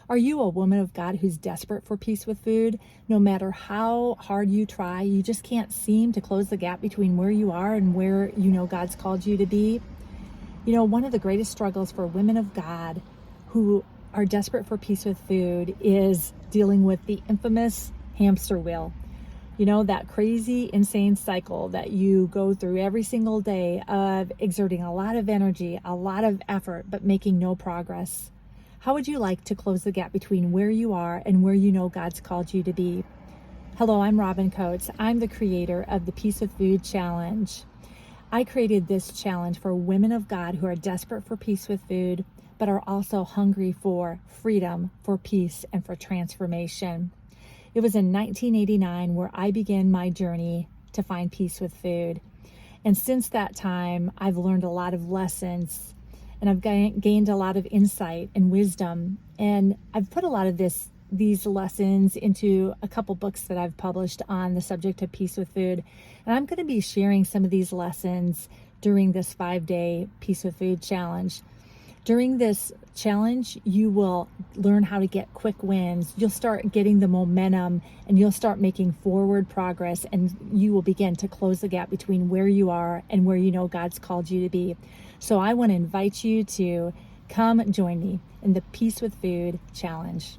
Are you a woman of God who's desperate for peace with food? No matter how hard you try, you just can't seem to close the gap between where you are and where you know God's called you to be. You know, one of the greatest struggles for women of God who are desperate for peace with food is dealing with the infamous hamster wheel. You know, that crazy, insane cycle that you go through every single day of exerting a lot of energy, a lot of effort, but making no progress. How would you like to close the gap between where you are and where you know God's called you to be? Hello, I'm Robin Coates. I'm the creator of the Peace with Food Challenge. I created this challenge for women of God who are desperate for peace with food, but are also hungry for freedom, for peace, and for transformation. It was in 1989 where I began my journey to find peace with food. And since that time, I've learned a lot of lessons, and I've gained a lot of insight and wisdom. And I've put a lot of these lessons into a couple books that I've published on the subject of peace with food. And I'm going to be sharing some of these lessons during this 5-day Peace with Food challenge. During this challenge, you will learn how to get quick wins. You'll start getting the momentum and you'll start making forward progress, and you will begin to close the gap between where you are and where you know God's called you to be. So I want to invite you to come join me in the Peace with Food challenge.